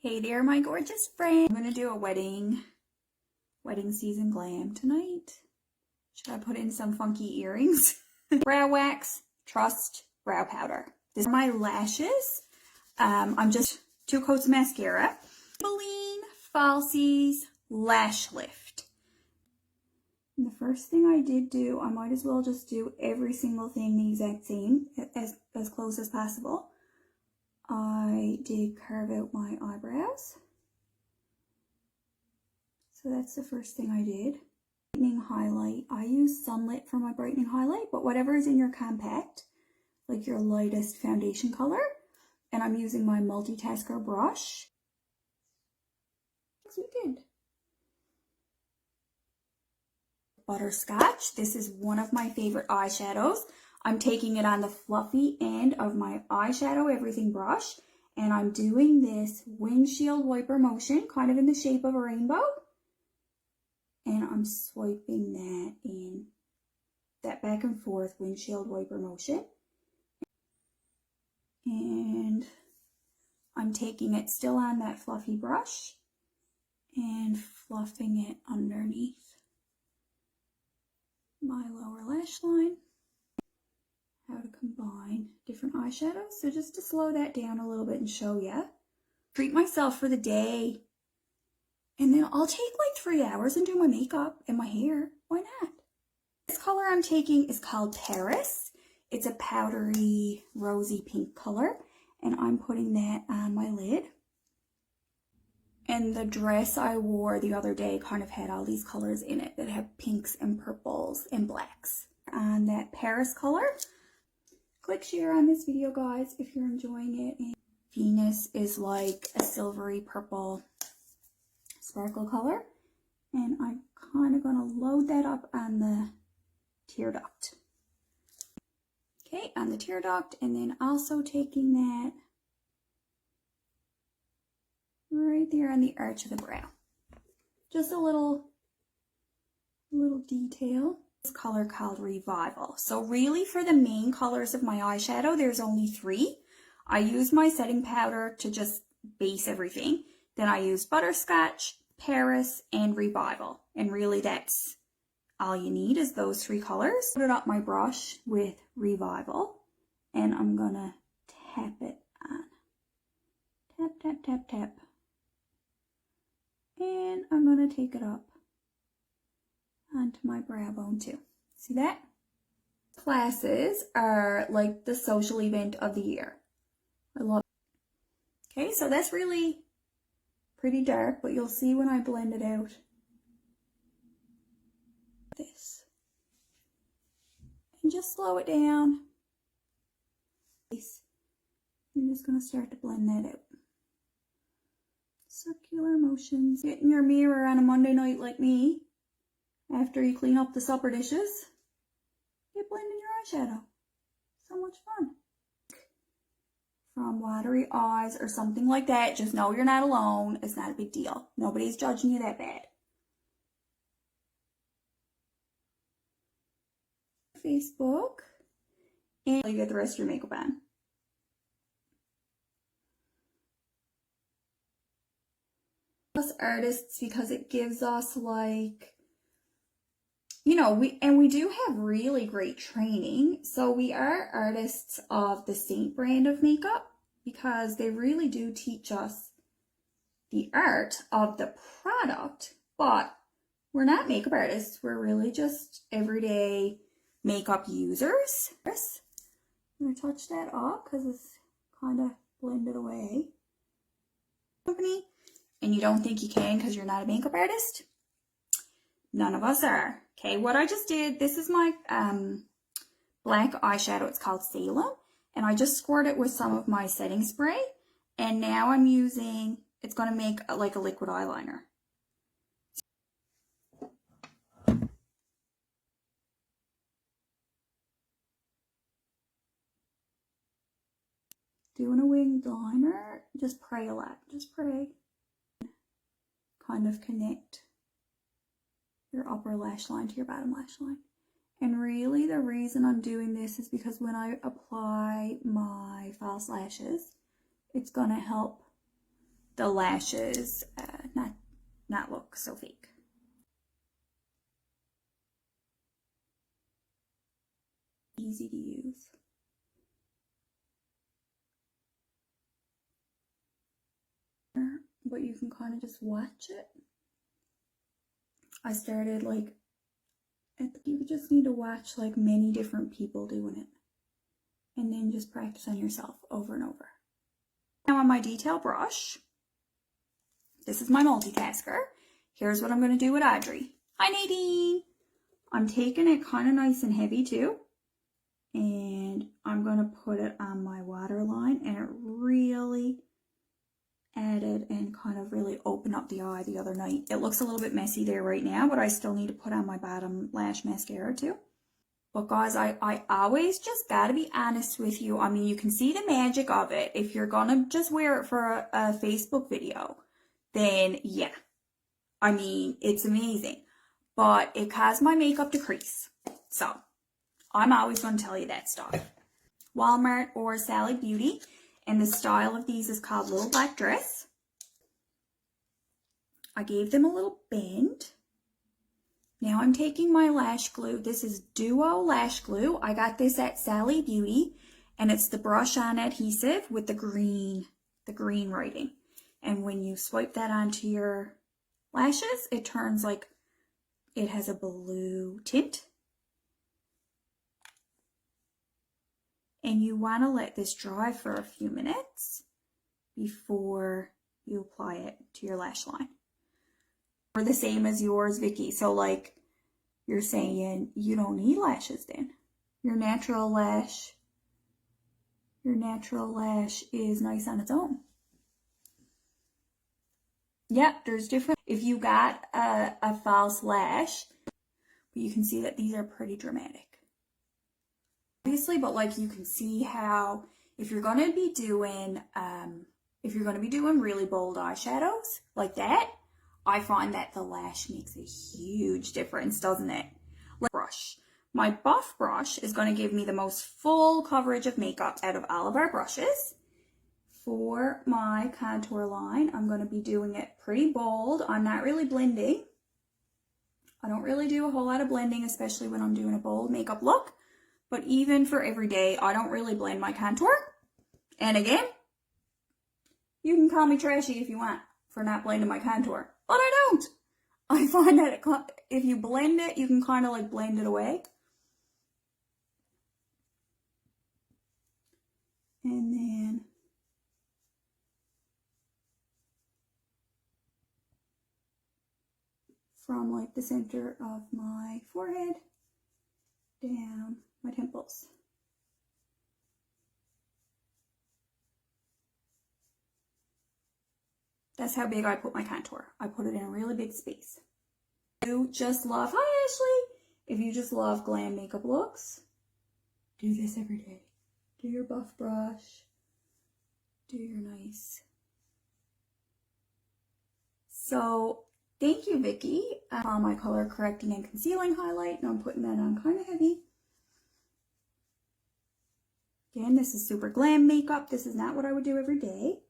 Hey there, my gorgeous friend. I'm gonna do a wedding season glam tonight. Should I put in some funky earrings? Brow wax, trust, brow powder. This is my lashes. I'm just 2 coats of mascara. Maybelline Falsies Lash Lift. And the first thing I did do, I might as well just do every single thing the exact same, as close as possible. I did carve out my eyebrows. So that's the first thing I did. Brightening highlight. I use Sunlit for my brightening highlight, but whatever is in your compact, like your lightest foundation color. And I'm using my multitasker brush. Yes, we did. Butterscotch. This is one of my favorite eyeshadows. I'm taking it on the fluffy end of my eyeshadow everything brush, and I'm doing this windshield wiper motion, kind of in the shape of a rainbow. And I'm swiping that in, that back and forth windshield wiper motion. And I'm taking it still on that fluffy brush and fluffing it underneath my lower lash line. How to combine different eyeshadows. So just to slow that down a little bit and show you. Treat myself for the day. And then I'll take like 3 hours and do my makeup and my hair. Why not? This color I'm taking is called Paris. It's a powdery rosy pink color. And I'm putting that on my lid. And the dress I wore the other day kind of had all these colors in it that have pinks and purples and blacks. On that Paris color. Click share on this video, guys, if you're enjoying it. And Venus is like a silvery purple sparkle color. And I'm kind of going to load that up on the tear duct. Okay, on the tear duct. And then also taking that right there on the arch of the brow. Just a little detail. Color called Revival. So really for the main colors of my eyeshadow, there's only 3. I use my setting powder to just base everything. Then I use Butterscotch, Paris, and Revival. And really that's all you need is those 3 colors. Put it up my brush with Revival and I'm gonna tap it on. Tap, tap, tap, tap. And I'm gonna take it up onto my brow bone too. See that? Classes are like the social event of the year. I love it. Okay, so that's really pretty dark, but you'll see when I blend it out. This. And just slow it down. I'm just going to start to blend that out. Circular motions. Get in your mirror on a Monday night like me. After you clean up the supper dishes, you blend in your eyeshadow. So much fun. From watery eyes or something like that, just know you're not alone. It's not a big deal. Nobody's judging you that bad. Facebook. And you get the rest of your makeup on. Us artists, because it gives us like, you know, we do have really great training. So we are artists of the Saint brand of makeup because they really do teach us the art of the product, but we're not makeup artists. We're really just everyday makeup users. I'm going to touch that off because it's kind of blended away. Company, and you don't think you can because you're not a makeup artist? None of us are. Okay, what I just did, this is my black eyeshadow. It's called Salem. And I just squirt it with some of my setting spray. And now I'm using, it's going to make like a liquid eyeliner. Doing a winged liner, just pray a lot. Just pray. Kind of connect your upper lash line to your bottom lash line. And really the reason I'm doing this is because when I apply my false lashes, it's going to help the lashes not look so fake. Easy to use. But you can kind of just watch it. I started like, I think you just need to watch like many different people doing it. And then just practice on yourself over and over. Now on my detail brush, this is my multitasker. Here's what I'm going to do with Audrey. Hi Nadine! I'm taking it kind of nice and heavy too. And I'm going to put it on my waterline, and it really added and kind of really opened up the eye the other night. It looks a little bit messy there right now, but I still need to put on my bottom lash mascara too. But guys, I always just gotta be honest with you. I mean, you can see the magic of it. If you're gonna just wear it for a Facebook video, then yeah. I mean, it's amazing. But it caused my makeup to crease. So, I'm always gonna tell you that stuff. Walmart or Sally Beauty. And the style of these is called Little Black Dress. I gave them a little bend. Now I'm taking my lash glue. This is Duo Lash Glue. I got this at Sally Beauty, and it's the brush on adhesive with the green writing. And when you swipe that onto your lashes, it turns like it has a blue tint. And you want to let this dry for a few minutes before you apply it to your lash line. Or the same as yours, Vicky. So like you're saying you don't need lashes then. Your natural lash is nice on its own. Yep, there's different. If you got a false lash, you can see that these are pretty dramatic. Obviously, but like you can see how if you're gonna be doing really bold eyeshadows like that, I find that the lash makes a huge difference, doesn't it? Brush. My buff brush is going to give me the most full coverage of makeup out of all of our brushes. For my contour line, I'm going to be doing it pretty bold. I'm not really blending. I don't really do a whole lot of blending, especially when I'm doing a bold makeup look. But even for every day, I don't really blend my contour. And again, you can call me trashy if you want for not blending my contour. But I don't. I find that if you blend it, you can kind of like blend it away. And then from like the center of my forehead down my temples. That's how big I put my contour. I put it in a really big space. If you just love, hi Ashley, if you just love glam makeup looks, do this every day. Do your buff brush, do your nice. So thank you, Vicky. I found my color correcting and concealing highlight, and I'm putting that on kind of heavy. Again, this is super glam makeup. This is not what I would do every day.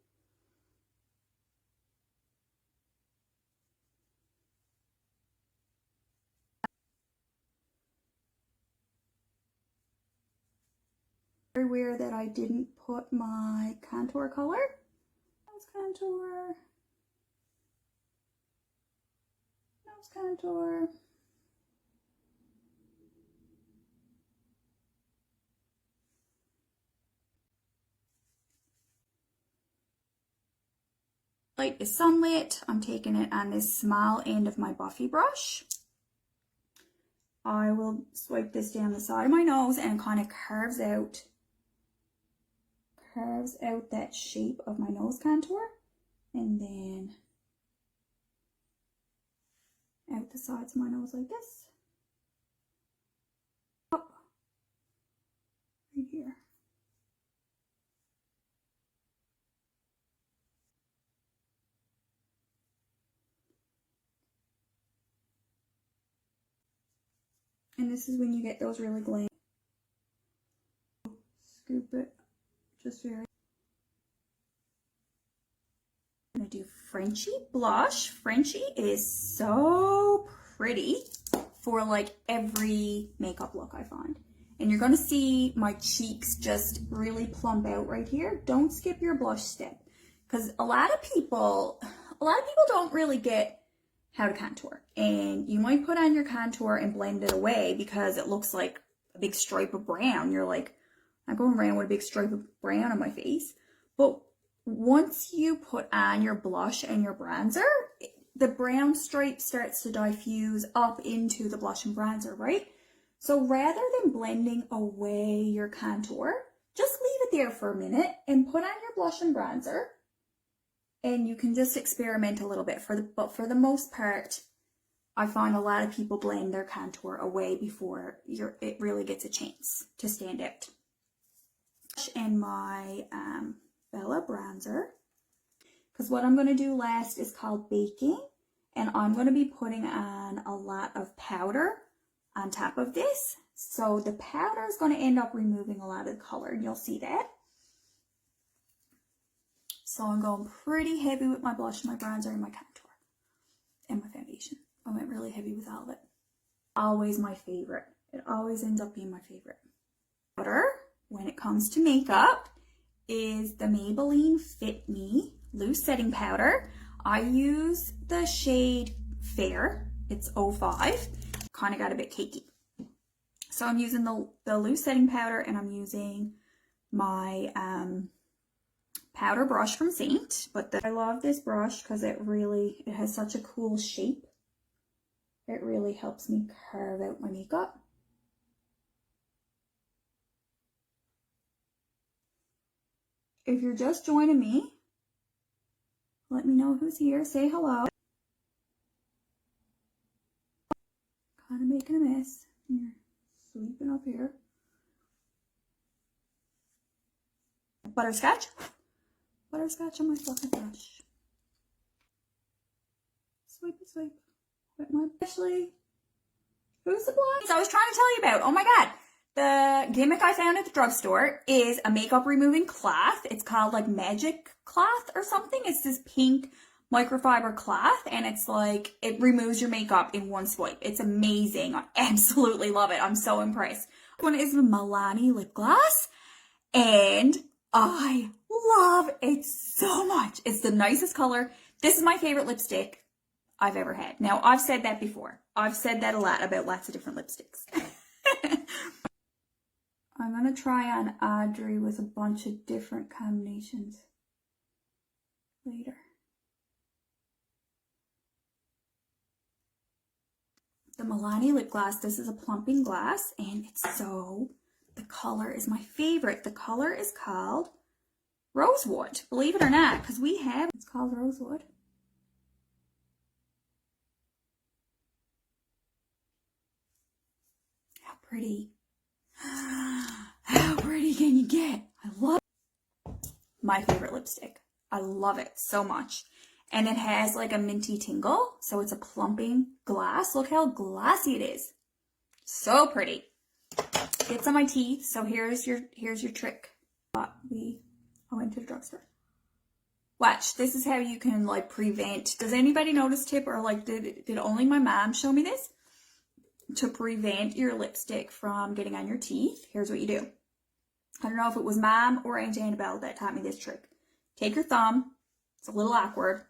Everywhere that I didn't put my contour color. Nose contour. Nose contour. Light is sunlit. I'm taking it on this small end of my Buffy brush. I will swipe this down the side of my nose, and it kind of carves out that shape of my nose contour, and then out the sides of my nose like this. Up right here. And this is when you get those really glam. Scoop it just very. I'm gonna do Frenchy Blush. Frenchy is so pretty for like every makeup look, I find. And you're going to see my cheeks just really plump out right here. Don't skip your blush step, because a lot of people don't really get how to contour. And you might put on your contour and blend it away because it looks like a big stripe of brown. You're like, I'm going around with a big stripe of brown on my face. But once you put on your blush and your bronzer, the brown stripe starts to diffuse up into the blush and bronzer, right? So rather than blending away your contour, just leave it there for a minute and put on your blush and bronzer. And you can just experiment a little bit. But for the most part, I find a lot of people blend their contour away before it really gets a chance to stand out. And my Bella bronzer, because what I'm going to do last is called baking, and I'm going to be putting on a lot of powder on top of this. So the powder is going to end up removing a lot of the color, and you'll see that. So I'm going pretty heavy with my blush, my bronzer, and my contour, and my foundation. I went really heavy with all of it. Always my favorite. It always ends up being my favorite. Powder, when it comes to makeup, is the Maybelline Fit Me Loose Setting Powder. I use the shade Fair. It's 05. Kind of got a bit cakey. So I'm using the loose setting powder, and I'm using my powder brush from Saint. I love this brush because it has such a cool shape. It really helps me carve out my makeup. If you're just joining me, let me know who's here. Say hello. Kind of making a mess. You're sweeping up here. Butterscotch. Butterscotch on my fluffy brush. Sweep it, sweep. With my Ashley. Who's the blonde? I was trying to tell you about. Oh my god. The gimmick I found at the drugstore is a makeup removing cloth. It's called like Magic Cloth or something. It's this pink microfiber cloth, and it's like it removes your makeup in one swipe. It's amazing. I absolutely love it. I'm so impressed. One is the Milani Lip Gloss, and I love it so much. It's the nicest color. This is my favorite lipstick I've ever had. Now, I've said that before. I've said that a lot about lots of different lipsticks. I'm going to try on Audrey with a bunch of different combinations later. The Milani Lip Gloss, this is a plumping gloss, and the color is my favorite. The color is called Rosewood, believe it or not, because it's called Rosewood. How pretty. How pretty can you get? I love it. My favorite lipstick. I love it so much. And it has like a minty tingle, so it's a plumping gloss. Look how glossy it is. So pretty. Gets on my teeth, so here's your trick. I went to the drugstore. Watch, this is how you can like prevent. Does anybody notice tip, or like did only my mom show me this? To prevent your lipstick from getting on your teeth, here's what you do. I don't know if it was Mom or Aunt Annabelle that taught me this trick. Take your thumb. It's a little awkward.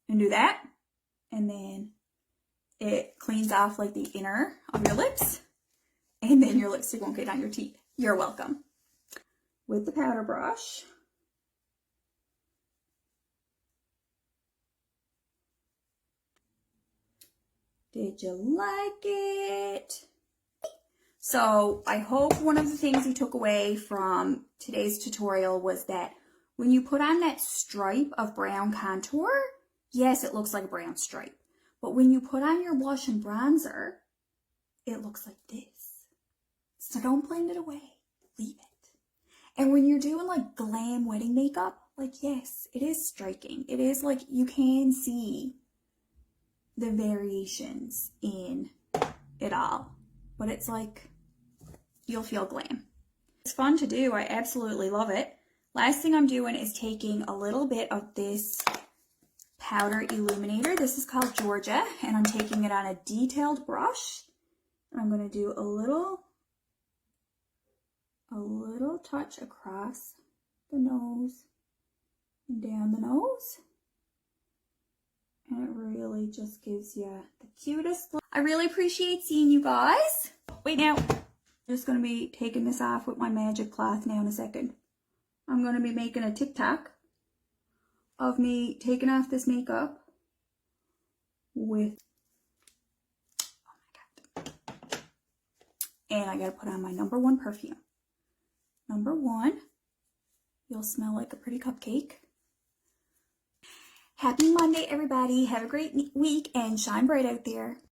And do that. And then it cleans off like the inner of your lips. And then your lipstick won't get on your teeth. You're welcome. With the powder brush. Did you like it? So I hope one of the things you took away from today's tutorial was that when you put on that stripe of brown contour, yes, it looks like a brown stripe. But when you put on your blush and bronzer, it looks like this. So don't blend it away. Leave it. And when you're doing like glam wedding makeup, like yes, it is striking. It is like you can see the variations in it all, but it's like you'll feel glam. It's fun to do. I absolutely love it. Last thing I'm doing is taking a little bit of this powder illuminator. This is called Georgia, and I'm taking it on a detailed brush. I'm going to do a little touch across the nose and down the nose. And it really just gives you the cutest look. I really appreciate seeing you guys. Wait now. I'm just going to be taking this off with my magic cloth now in a second. I'm going to be making a TikTok of me taking off this makeup with, oh my God. And I got to put on my #1 perfume. #1. You'll smell like a pretty cupcake. Happy Monday, everybody. Have a great week and shine bright out there.